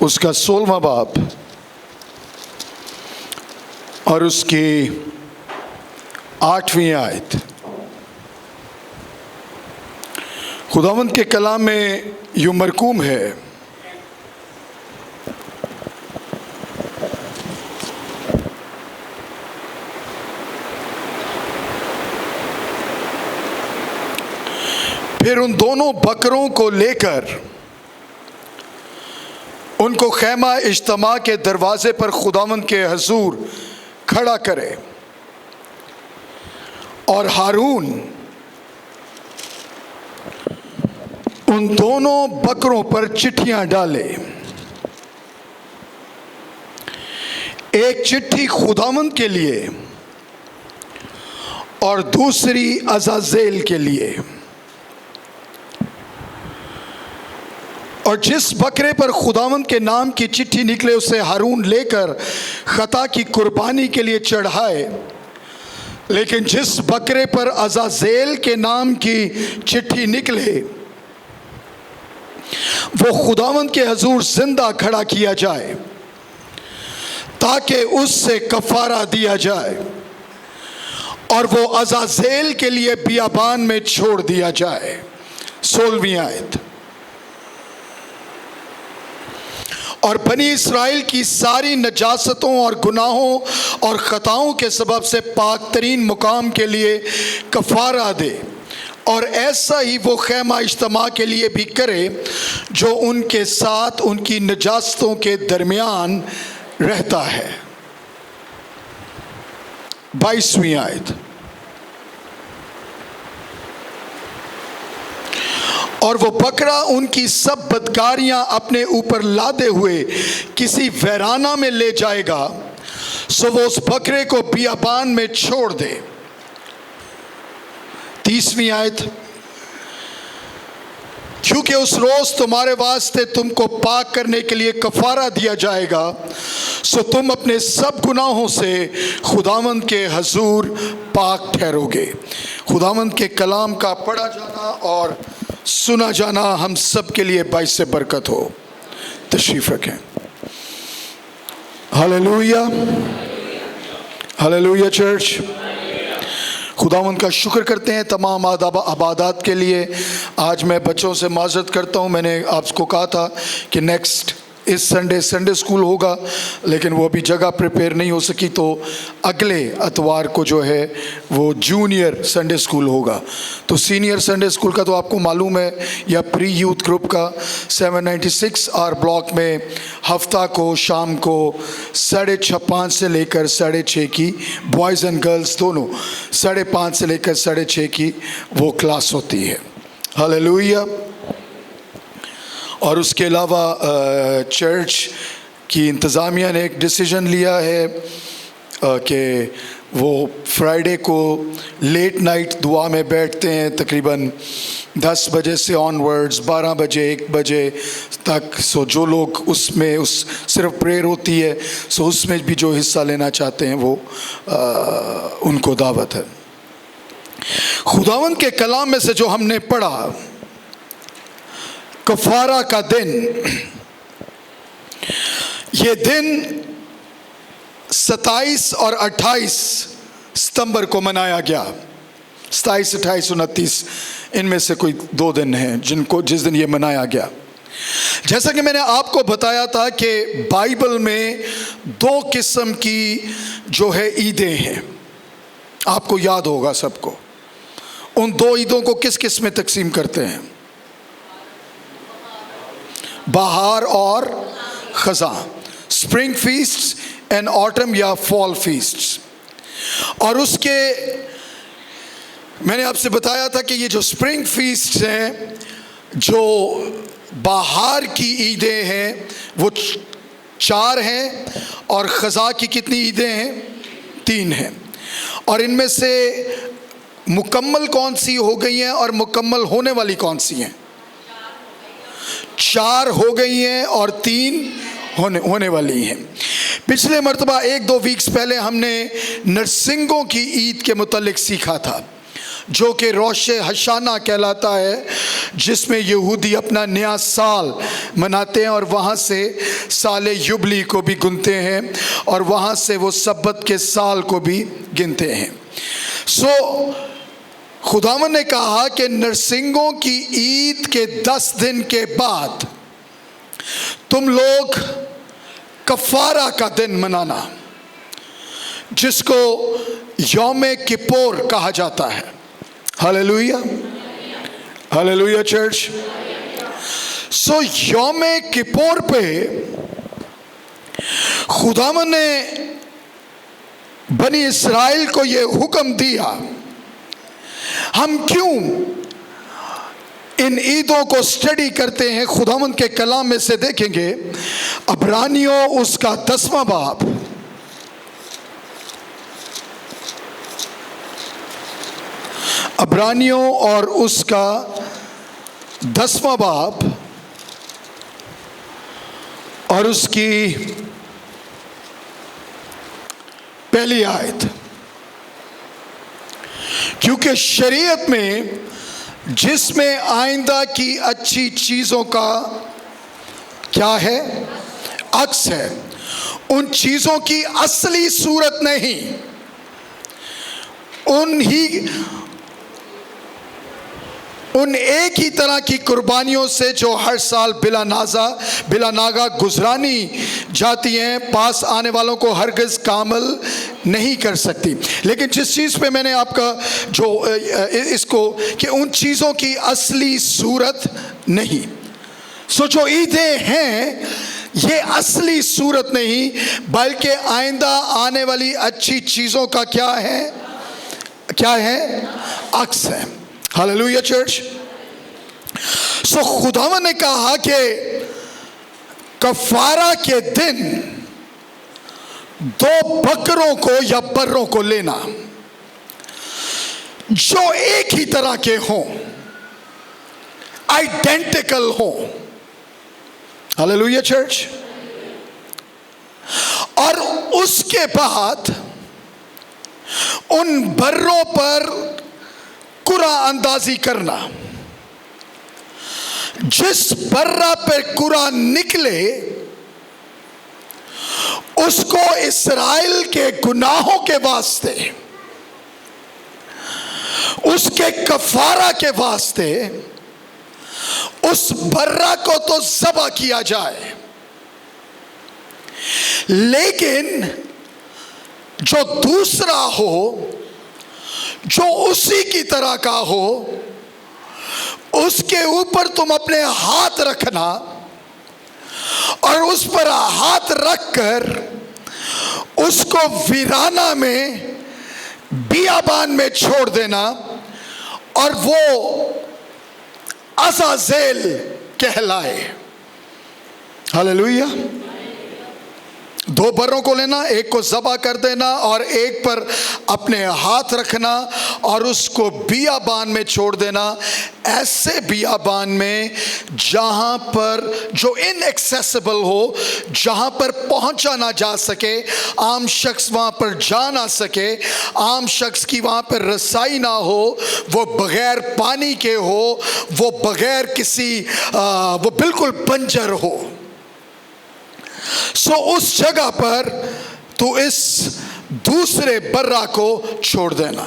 उसका 16वां बाब और उसकी 8वीं आयत। खुदावंद के कलाम में यूं मरकूम है, फिर उन दोनों बकरों को लेकर उनको खैमा इज्तिमा के दरवाजे पर खुदावंद के हजूर खड़ा करे और हारून उन दोनों बकरों पर चिट्ठियां डाले। एक चिट्ठी खुदावंद के लिए और दूसरी अज़ाज़ेल के लिए। और जिस बकरे पर खुदावंद के नाम की चिट्ठी निकले उसे हारून लेकर खता की कुर्बानी के लिए चढ़ाए, लेकिन जिस बकरे पर अज़ाज़ेल के नाम की चिट्ठी निकले वो खुदावंद के हजूर जिंदा खड़ा किया जाए ताकि उससे कफारा दिया जाए और वो अज़ाज़ेल के लिए बियाबान में छोड़ दिया जाए। 16वीं आयत। और बनी इस्राएल की सारी नजासतों और गुनाहों और खताओं के सबब से पाक तरीन मुकाम के लिए कफारा दे, और ऐसा ही वो खैमा इज्तिमा के लिए भी करे जो उनके साथ उनकी नजासतों के दरमियान रहता है। 22वीं आयत। और वो बकरा उनकी सब बदकारियां अपने ऊपर लादे हुए किसी वैराना में ले जाएगा, सो वो उस बकरे को बियाबान में छोड़ दे। 30वीं आयत। क्योंकि उस रोज तुम्हारे वास्ते तुमको पाक करने के लिए कफारा दिया जाएगा, सो तुम अपने सब गुनाहों से खुदावंद के हजूर पाक ठहरोगे। खुदावंद के कलाम का पढ़ा जाना और सुना जाना हम सब के लिए बाइस से बरकत हो। तशरीफ रखें। Hallelujah, hallelujah church. खुदावंद का शुक्र करते हैं तमाम आबादात के लिए। आज मैं बच्चों से माजरत करता हूँ, मैंने आपको कहा था कि नेक्स्ट इस संडे स्कूल होगा, लेकिन वो अभी जगह प्रिपेयर नहीं हो सकी, तो अगले इतवार को जो है वो जूनियर संडे स्कूल होगा। तो सीनियर संडे स्कूल का तो आपको मालूम है, या प्री यूथ ग्रुप का 796 आर ब्लॉक में हफ्ता को शाम को 5:30 से लेकर 6:30 की, बॉयज़ एंड गर्ल्स दोनों 5:30 से लेकर 6:30 की वो क्लास होती है। हालेलुया। और उसके अलावा चर्च की इंतज़ामिया ने एक डिसीजन लिया है कि वो फ्राइडे को लेट नाइट दुआ में बैठते हैं, तकरीबन 10 बजे से ऑनवर्ड्स 12 बजे 1 बजे तक। सो जो लोग उसमें उस सिर्फ प्रेयर होती है, सो उसमें भी जो हिस्सा लेना चाहते हैं वो उनको दावत है। खुदावंद के कलाम में से जो हमने पढ़ा, कफारा का दिन, ये दिन 27 और 28 सितंबर को मनाया गया। 27, 28, 29 इनमें से कोई 2 दिन हैं जिस दिन ये मनाया गया। जैसा कि मैंने आपको बताया था कि बाइबल में 2 किस्म की जो है ईदें हैं, आपको याद होगा सबको। उन 2 ईदों को किस किस में तकसीम करते हैं? बहार और खज़ां, स्प्रिंग फीस्ट एंड ऑटम या फॉल फीस्ट। और उसके मैंने आपसे बताया था कि ये जो स्प्रिंग फीस्ट हैं, जो बहार की ईदें हैं वो 4 हैं, और खज़ां की कितनी ईदें हैं? 3 हैं। और इनमें से मुकम्मल कौन सी हो गई हैं और मुकम्मल होने वाली कौन सी हैं? 4 हो गई हैं और 3 होने वाली हैं। पिछले मर्तबा 1-2 वीक्स पहले हमने नरसिंगों की ईद के मुतालिक सीखा था। जो कि रोशे हशाना कहलाता है, जिसमें यहूदी अपना नया साल मनाते हैं और वहाँ से साले युबली को भी गिनते हैं और वहाँ से वो सब्बत के साल को भी गिनते हैं। खुदावंद ने कहा कि नरसिंगों की ईद के 10 दिन के बाद तुम लोग कफारा का दिन मनाना, जिसको यौम किपोर कहा जाता है। Hallelujah, hallelujah church. यौम किपोर पे खुदावंद ने बनी इस्राएल को ये हुक्म दिया। हम क्यों इन ईदों को स्टडी करते हैं? खुदावंद के कलाम में से देखेंगे, अब्रानियों उसका 10वां बाब, अब्रानियों और उसका 10वां बाब और उसकी पहली आयत। क्योंकि शरीयत में जिसमें आइंदा की अच्छी चीज़ों का क्या है? अक्स है, उन चीज़ों की असली सूरत नहीं, उन एक ही तरह की कुर्बानियों से जो हर साल बिला नागा गुजरानी जाती हैं, पास आने वालों को हरगिज़ कामल नहीं कर सकती। लेकिन जिस चीज़ पे मैंने आपका जो इसको कि उन चीज़ों की असली सूरत नहीं, जो ईदें हैं ये असली सूरत नहीं, बल्कि आइंदा आने वाली अच्छी चीज़ों का क्या है? अक्स है। Hallelujah church. खुदावंद ने कहा कि कफारा के दिन 2 बकरों को या बर्रों को लेना जो एक ही तरह के हों, आइडेंटिकल हों। Hallelujah church. और उसके बाद उन बर्रों पर कुरा अंदाजी करना। जिस बर्रा पे कुरा निकले उसको इस्राएल के गुनाहों के वास्ते, उसके कफारा के वास्ते उस बर्रा को तो ज़बह किया जाए, लेकिन जो दूसरा हो, जो उसी की तरह का हो, उसके ऊपर तुम अपने हाथ रखना और उस पर हाथ रखकर उसको वीराना में, बियाबान में छोड़ देना, और वो अज़ाज़ेल कहलाए। हालेलुया। 2 बर्रों को लेना, एक को ज़बह कर देना और एक पर अपने हाथ रखना और उसको बियाबान में छोड़ देना। ऐसे बियाबान में जहाँ पर जो इनएक्सेसिबल हो, जहाँ पर पहुँचा ना जा सके, आम शख्स वहाँ पर जा ना सके, आम शख्स की वहाँ पर रसाई ना हो, वो बग़ैर पानी के हो, वो बग़ैर किसी वो बिल्कुल बंजर हो। उस जगह पर तो इस दूसरे बर्रा को छोड़ देना।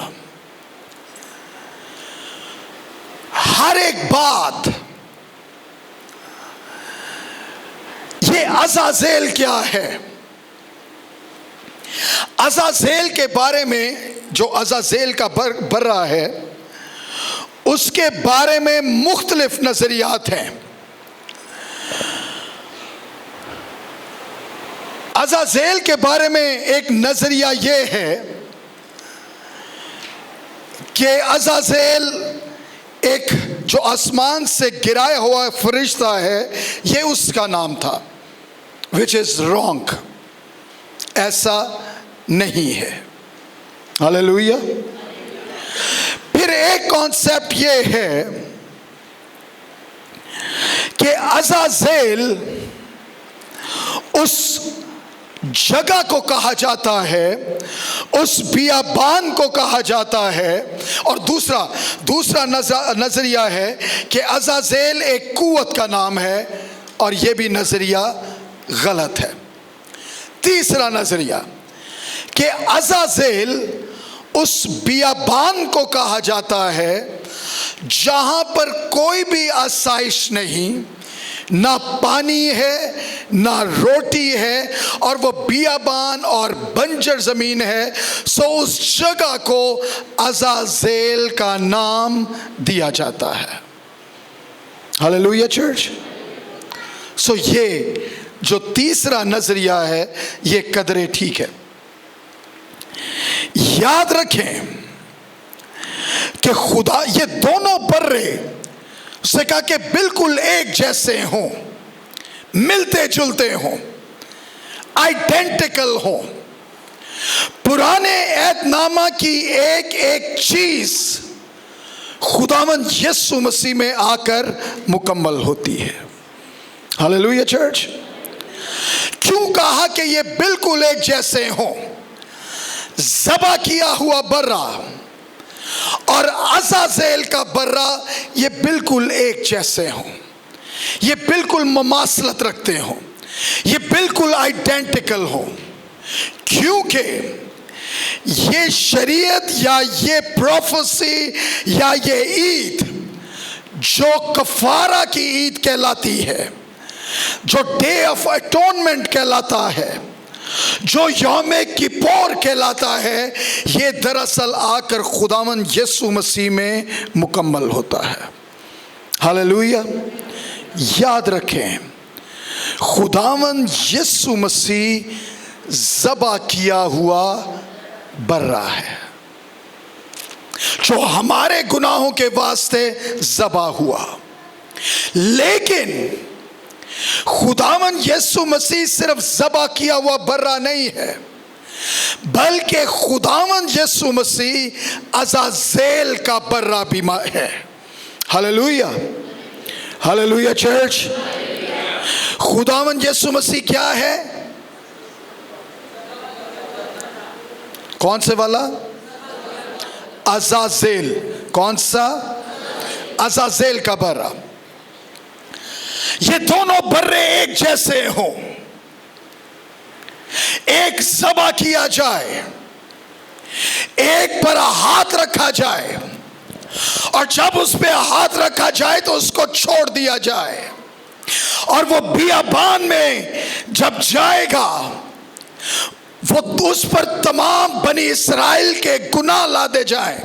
हर एक बात, ये अज़ाज़ेल क्या है? अज़ाज़ेल के बारे में, जो अज़ाज़ेल का बर्रा है, उसके बारे में मुख्तलिफ नजरियात हैं। अज़ाज़ेल के बारे में एक नजरिया ये है कि अज़ाज़ेल एक जो आसमान से गिराया हुआ फरिश्ता है, ये उसका नाम था, विच इज रॉन्ग। ऐसा नहीं है। हालेलुया। फिर एक कॉन्सेप्ट ये है कि अज़ाज़ेल उस जगह को कहा जाता है, उस बियाबान को कहा जाता है। और दूसरा नजरिया है कि अज़ाज़ेल एक कुव्वत का नाम है, और यह भी नजरिया गलत है। तीसरा नजरिया कि अज़ाज़ेल उस बियाबान को कहा जाता है जहां पर कोई भी आसाइश नहीं, ना पानी है ना रोटी है, और वो बियाबान और बंजर जमीन है। सो उस जगह को अज़ाज़ेल का नाम दिया जाता है। Hallelujah church. सो ये जो तीसरा नजरिया है ये कदरे ठीक है। याद रखें कि खुदा ये दोनों बर्रे उसने कहा कि बिल्कुल एक जैसे हों, मिलते जुलते हों, आइडेंटिकल हों। पुराने एहदनामा की एक एक चीज खुदावंद यीशु मसीह में आकर मुकम्मल होती है। Hallelujah church. क्यों कहा कि ये बिल्कुल एक जैसे हों? ज़बा किया हुआ बर्रा और अज़ाज़ेल का बर्रा ये बिल्कुल एक जैसे हों, ये बिल्कुल ममासलत रखते हों, ये बिल्कुल आइडेंटिकल हों। क्योंकि ये शरीयत या ये प्रोफेसी या ये ईद जो कफारा की ईद कहलाती है, जो डे ऑफ अटोनमेंट कहलाता है, जो यौमे किपोर कहलाता है, ये दरअसल आकर खुदावंद यीशु मसीह में मुकम्मल होता है। हालेलुया। याद रखें, खुदावंद यीशु मसीह ज़बा किया हुआ बर्रा है जो हमारे गुनाहों के वास्ते ज़बा हुआ। लेकिन खुदावंद यीशु मसीह सिर्फ ज़बा किया हुआ बर्रा नहीं है, बल्कि खुदावंद यीशु मसीह अज़ाज़ेल का बर्रा भी है। हालेलुया। Hallelujah church. खुदावंद यीशु मसीह क्या है? कौन से वाला? अज़ाज़ेल। कौन सा? अज़ाज़ेल का बर्रा। ये दोनों बर्रे एक जैसे हों, एक ज़बा किया जाए, एक पर हाथ रखा जाए, और जब उस पे हाथ रखा जाए तो उसको छोड़ दिया जाए, और वो बियाबान में जब जाएगा वो उस पर तमाम बनी इस्राएल के गुनाह लादे जाए।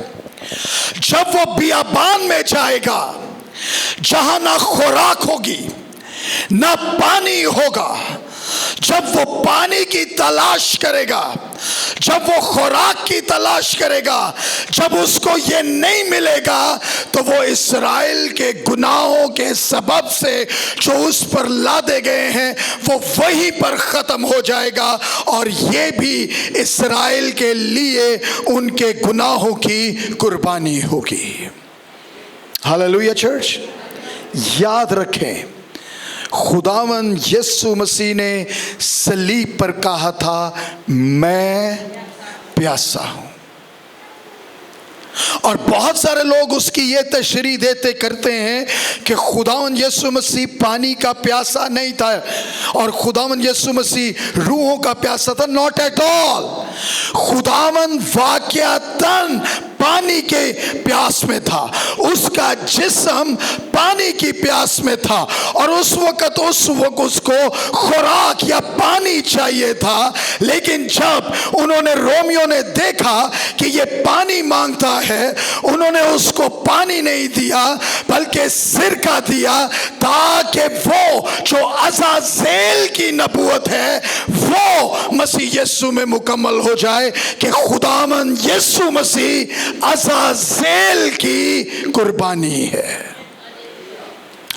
जब वो बियाबान में जाएगा जहां ना खुराक होगी ना पानी होगा, जब वो पानी की तलाश करेगा, जब वो खुराक की तलाश करेगा, जब उसको ये नहीं मिलेगा तो वो इस्राएल के गुनाहों के सबब से जो उस पर लादे गए हैं वो वहीं पर ख़त्म हो जाएगा, और ये भी इस्राएल के लिए उनके गुनाहों की कुर्बानी होगी। Hallelujah church. याद रखें, खुदावंद यीशु मसीह ने सलीब पर कहा था, मैं प्यासा हूं। और बहुत सारे लोग उसकी ये तशरीह देते करते हैं कि खुदावंद यीशु मसीह पानी का प्यासा नहीं था और खुदावंद यीशु मसीह रूहों का प्यासा था। Not at all. खुदावंद वाकयातन पानी के प्यास में था, उसका जिस्म पानी की प्यास में था, और उस वक्त उसको खुराक या पानी चाहिए था। लेकिन जब उन्होंने रोमियों ने देखा कि ये पानी मांगता है, उन्होंने उसको पानी नहीं दिया बल्कि सिरका दिया, ताकि वो जो अज़ाज़ेल की नबूवत है वो मसीह यीशु में मुकम्मल हो जाए कि खुदावंद यीशु मसीह अज़ाज़ेल की कुर्बानी है।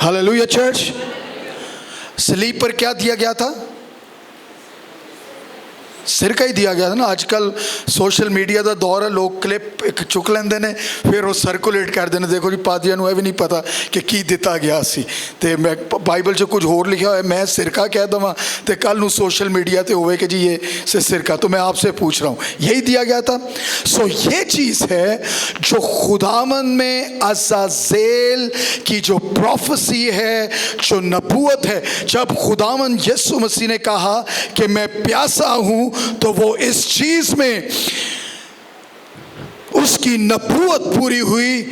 Hallelujah church. सलीब पर क्या दिया गया था? सिर का ही दिया गया था ना। आजकल सोशल मीडिया का दौर है, लोग क्लिप एक चुक लेंदे ने फिर वो सर्कुलेट कर देने, देखो जी पादियां नूं भी नहीं पता कि की दिता गया सी, ते मैं बाइबल च कुछ होर लिखा है, मैं सिरका कह दवा तो कल नूं सोशल मीडिया ते होवे कि जी ये से सिरका। तो मैं आपसे पूछ रहा हूँ, यही दिया गया था? सो ये चीज़ है जो खुदावन में अज़ाज़ेल की जो प्रोफेसी है, जो नबूवत है, जब खुदावन यीशु मसीह ने कहा कि मैं प्यासा हूँ, तो वो इस चीज में उसकी नबूवत पूरी हुई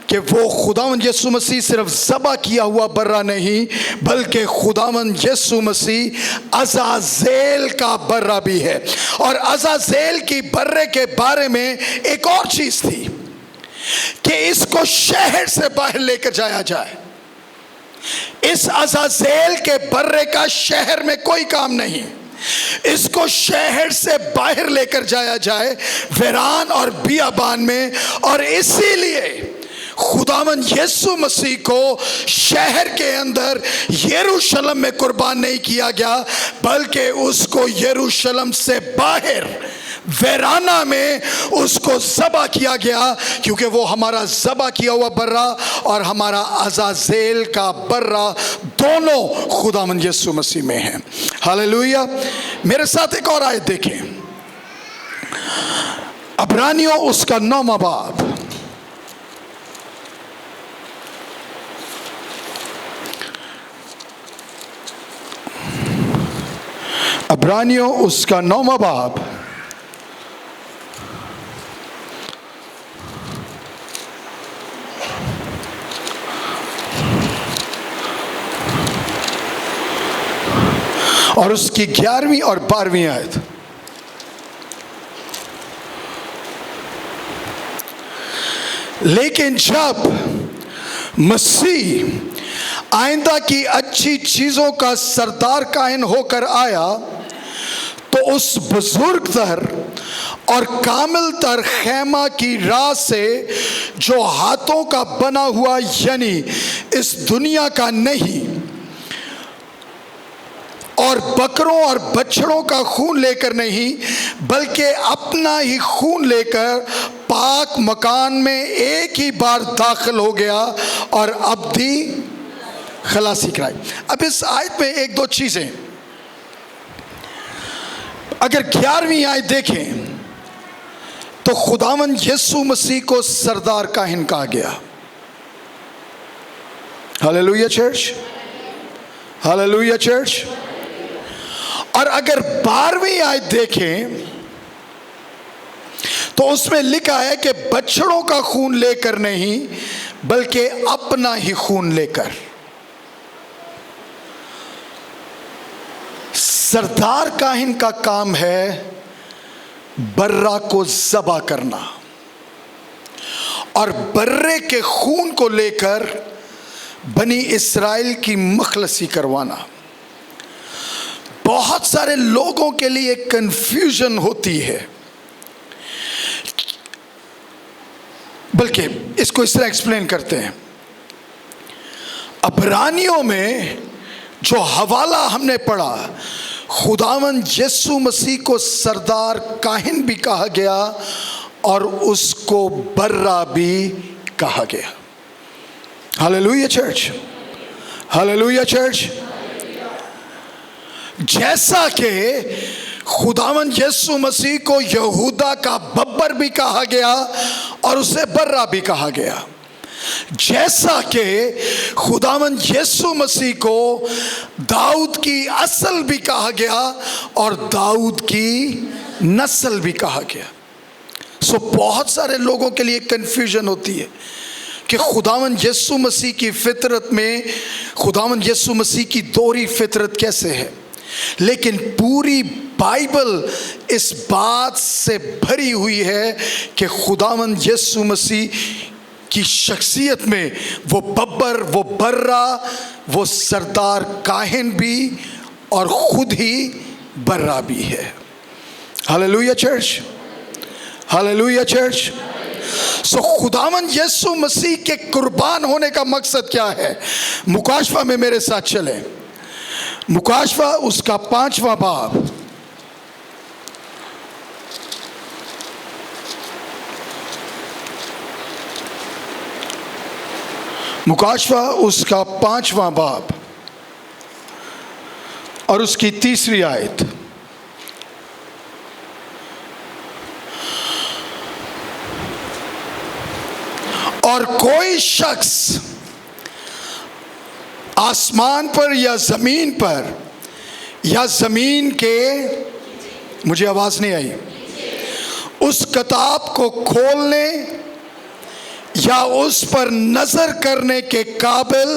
कि वो खुदावन यीशु मसीह सिर्फ ज़बा किया हुआ बर्रा नहीं, बल्कि खुदावन यीशु मसीह अज़ाज़ेल का बर्रा भी है। और अज़ाज़ेल की बर्रे के बारे में एक और चीज थी कि इसको शहर से बाहर लेकर जाया जाए। इस अज़ाज़ेल के बर्रे का शहर में कोई काम नहीं, इसको शहर से बाहर लेकर जाया जाए, वीरान और बियाबान में। और इसीलिए खुदावन यीशु मसीह को शहर के अंदर यरूशलेम में कुर्बान नहीं किया गया, बल्कि उसको यरूशलेम से बाहर वेराना में उसको ज़बा किया गया, क्योंकि वो हमारा ज़बा किया हुआ बर्रा और हमारा अज़ाज़ेल का बर्रा दोनों खुदावन यीशु मसीह में है। हालेलुया। मेरे साथ एक और आयत देखें, अब्रानियों उसका 9वां बाब, अब्रानियों उसका 9वां बाब और उसकी 11वीं और 12वीं आयत। लेकिन जब मसीह आइंदा की अच्छी चीजों का सरदार कायन होकर आया, तो उस बुजुर्ग तर और कामिल तर खेमा की राह से, जो हाथों का बना हुआ यानी इस दुनिया का नहीं, और बकरों और बछड़ों का खून लेकर नहीं, बल्कि अपना ही खून लेकर पाक मकान में एक ही बार दाखिल हो गया और अब्दी खलासी कराई। अब इस आयत में एक दो चीजें, अगर 11वीं आयत देखें तो खुदावन यीशु मसीह को सरदार काहिन कहा गया। Hallelujah church, hallelujah church. और अगर 12वीं आयत देखें तो उसमें लिखा है कि बछड़ों का खून लेकर नहीं, बल्कि अपना ही खून लेकर। सरदार काहिन का काम है बर्रा को ज़बा करना और बर्रे के खून को लेकर बनी इस्राएल की मखलसी करवाना। बहुत सारे लोगों के लिए कंफ्यूजन होती है, बल्कि इसको इस तरह एक्सप्लेन करते हैं। अब्रानियों में जो हवाला हमने पढ़ा, खुदावन यीशु मसीह को सरदार काहिन भी कहा गया और उसको बर्रा भी कहा गया। Hallelujah church, hallelujah church. जैसा कि खुदावन यीशु मसीह को यहूदा का बब्बर भी कहा गया और उसे बर्रा भी कहा गया, जैसा कि खुदावन यीशु मसीह को दाऊद की असल भी कहा गया और दाऊद की नस्ल भी कहा गया। सो बहुत सारे लोगों के लिए कंफ्यूजन होती है कि खुदावन यीशु मसीह की फितरत में खुदावन यीशु मसीह की दोहरी फितरत कैसे है। लेकिन पूरी बाइबल इस बात से भरी हुई है कि खुदावन यीशु मसीह की शख्सियत में वो बब्बर, वो बर्रा, वो सरदार काहिन भी और खुद ही बर्रा भी है। Hallelujah church, hallelujah church. So खुदावन यीशु मसीह के कुर्बान होने का मकसद क्या है? मुकाशवा में मेरे साथ चलें। मुकाशवा उसका 5वां बाब, मुकाशवा उसका 5वां बाब और उसकी 3री आयत। और कोई शख्स आसमान पर या जमीन पर या जमीन के, मुझे आवाज नहीं आई, उस किताब को खोलने या उस पर नजर करने के काबिल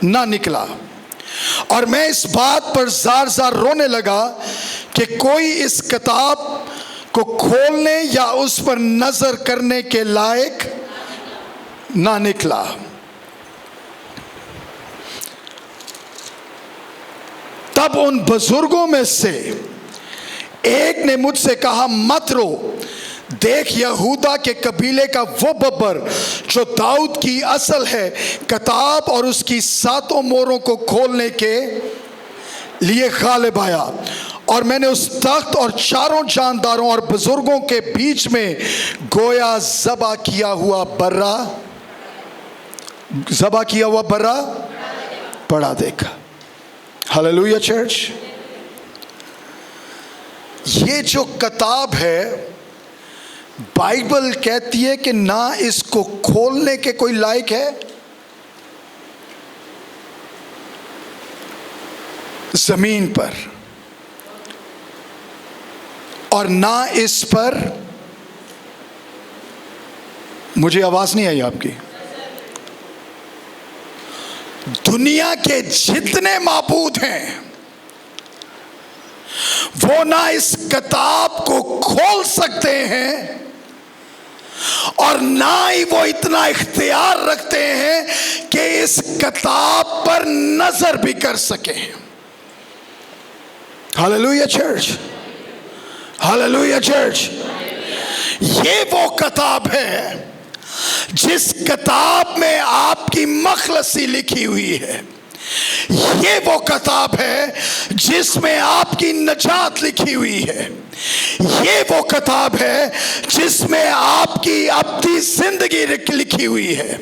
ना निकला। और मैं इस बात पर जार जार रोने लगा कि कोई इस किताब को खोलने या उस पर नजर करने के लायक ना निकला। तब उन बुजुर्गों में से एक ने मुझसे कहा, मत रो, देख यहूदा के कबीले का वो बब्बर जो दाऊद की असल है, किताब और उसकी 7 मोहरों को खोलने के लिए गालिब आया। और मैंने उस तख्त और 4 जानदारों और बुजुर्गों के बीच में गोया ज़बा किया हुआ बर्रा पड़ा देखा। Hallelujah church. ये जो किताब है, बाइबल कहती है कि ना इसको खोलने के कोई लायक है जमीन पर, और ना इस पर, मुझे आवाज नहीं आई आपकी, दुनिया के जितने माबूद हैं वो ना इस किताब को खोल सकते हैं और ना ही वो इतना इख्तियार रखते हैं कि इस किताब पर नजर भी कर सके। Hallelujah church, hallelujah church. ये वो किताब है जिस किताब में आपकी मखलसी लिखी हुई है। ये वो किताब है जिसमें आपकी नजात लिखी हुई है। ये वो किताब है जिसमें आपकी अब्दी जिंदगी लिखी हुई है।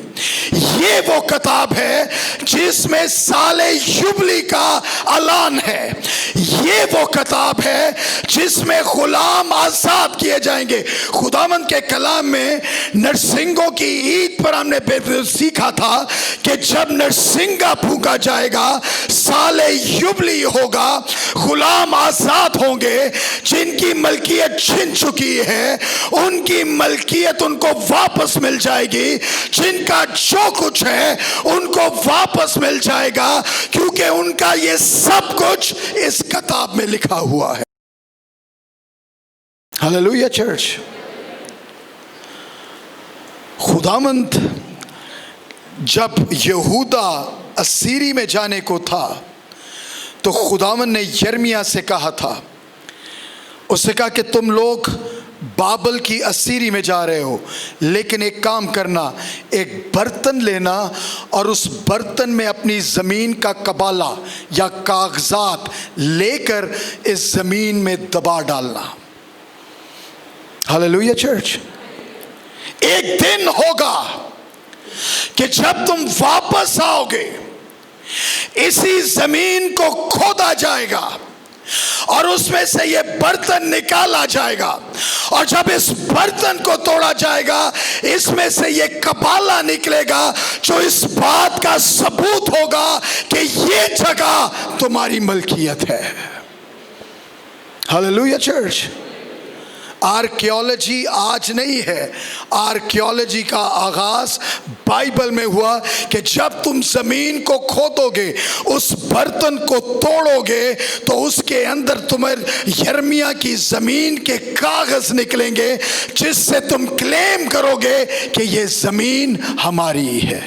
ये वो किताब है जिसमें साले युबली का ऐलान है। ये वो किताब है जिसमें गुलाम आजाद किए जाएंगे। खुदावंद के कलाम में नरसिंगों की ईद पर हमने सीखा था कि जब नरसिंगा फूंका जाएगा, साले युबली होगा, गुलाम आजाद होंगे। जिनकी मलकियत छिन चुकी है उनकी मलकियत उनको वापस मिल जाएगी। जिनका जो कुछ है उनको वापस मिल जाएगा, क्योंकि उनका ये सब कुछ इस किताब में लिखा हुआ है। Hallelujah church. खुदावंद जब यहूदा असीरी में जाने को था तो खुदावंद ने यिर्मयाह से कहा था, उससे कहा कि तुम लोग बाबल की असीरी में जा रहे हो, लेकिन एक काम करना, एक बर्तन लेना और उस बर्तन में अपनी ज़मीन का कबाला या कागजात लेकर इस ज़मीन में दबा डालना। Hallelujah church. एक दिन होगा कि जब तुम वापस आओगे, इसी ज़मीन को खोदा जाएगा और उसमें से ये बर्तन निकाला जाएगा। और जब इस बर्तन को तोड़ा जाएगा, इसमें से ये कबाला निकलेगा जो इस बात का सबूत होगा कि ये जगह तुम्हारी मलकियत है। Hallelujah church. आर्कियोलॉजी आज नहीं है, आर्कियोलॉजी का आगाज बाइबल में हुआ कि जब तुम जमीन को खोदोगे, उस बर्तन को तोड़ोगे, तो उसके अंदर तुम्हें यिर्मयाह की जमीन के कागज निकलेंगे जिससे तुम क्लेम करोगे कि ये जमीन हमारी है।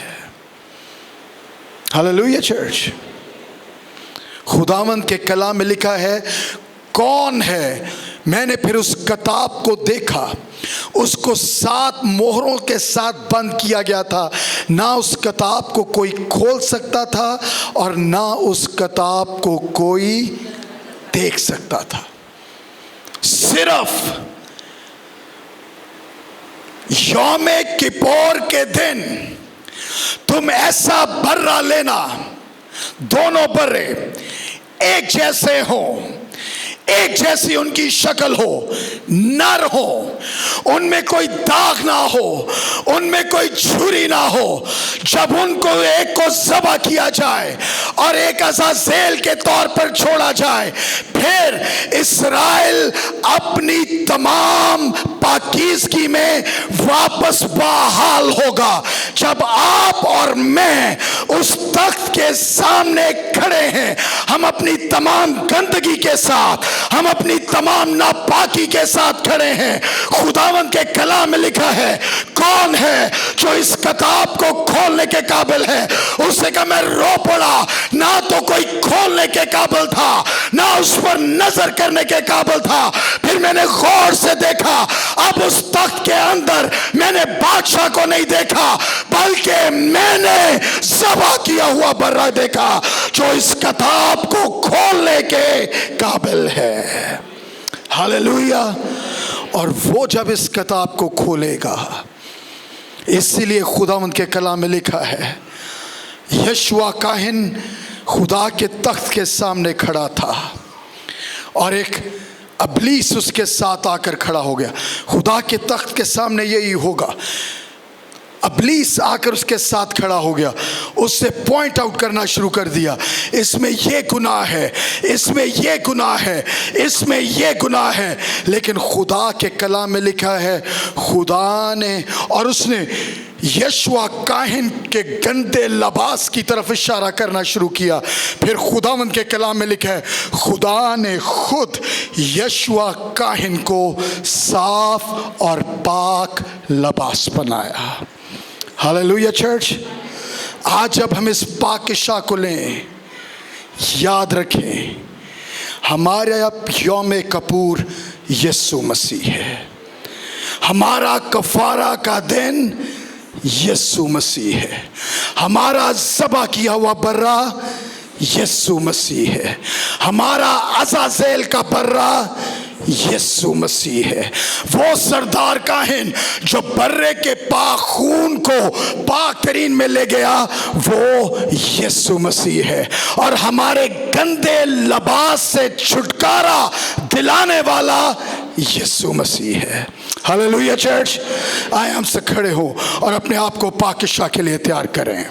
Hallelujah church. खुदावंद के कलाम में लिखा है, कौन है? मैंने फिर उस किताब को देखा, उसको 7 मोहरों के साथ बंद किया गया था। ना उस किताब को कोई खोल सकता था और ना उस किताब को कोई देख सकता था। सिर्फ यौम किप्पोर के दिन तुम ऐसा बर्रा लेना, दोनों बर्रे एक जैसे हो, एक जैसी उनकी शक्ल हो, नर हो, उनमें कोई दाग ना हो, उनमें कोई झुर्री ना हो। जब उनको एक को ज़बह किया जाए और एक अज़ाज़ेल के तौर पर छोड़ा जाए, फिर इस्राएल अपनी तमाम पाकीज़गी में वापस बहाल होगा। जब आप और मैं उस तख्त के सामने खड़े हैं, हम अपनी तमाम गंदगी के साथ, हम अपनी तमाम नापाकी के साथ खड़े हैं। खुदावंद के कलाम में लिखा है, कौन है जो इस किताब को खोलने के काबिल है? उसने कहा, मैं रो पड़ा, ना तो कोई खोलने के काबिल था, ना उस पर नजर करने के काबिल था। फिर मैंने गौर से देखा, अब उस तख्त के अंदर मैंने बादशाह को नहीं देखा, बल्कि मैंने ज़बह किया हुआ बर्रा देखा जो इस किताब को खोलने के काबिल है। हालेलुया। और वो जब इस किताब को खोलेगा, इसीलिए खुदावंद के कलाम में लिखा है, यशुआ काहिन खुदा के तख्त के सामने खड़ा था और एक अबलीस उसके साथ आकर खड़ा हो गया। खुदा के तख्त के सामने यही होगा, अबलीस आकर उसके साथ खड़ा हो गया, उससे पॉइंट आउट करना शुरू कर दिया, इसमें ये गुनाह है, इसमें ये गुनाह है, इसमें ये गुनाह है। लेकिन खुदा के कलाम में लिखा है, खुदा ने, और उसने यशुआ काहिन के गंदे लिबास की तरफ इशारा करना शुरू किया। फिर खुदावंद के कलाम में लिखा है, खुदा ने खुद यशुआ काहिन को साफ और पाक लिबास बनाया। Hallelujah church. आज जब हम इस पाकिशा को लें, याद रखें हमारा यौम कपूर यीशु मसीह है, हमारा कफारा का दिन यीशु मसीह है, हमारा ज़बह किया हुआ बर्रा यीशु मसीह है, हमारा अज़ाज़ेल का बर्रा यीशु मसीह है। वो सरदार काहिन जो बर्रे के पाक खून को पाक तरीन में ले गया, वो यीशु मसीह है। और हमारे गंदे लिबास से छुटकारा दिलाने वाला यीशु मसीह है। Hallelujah church. आए हमसे खड़े हो और अपने आप को पाकिशा के लिए तैयार करें।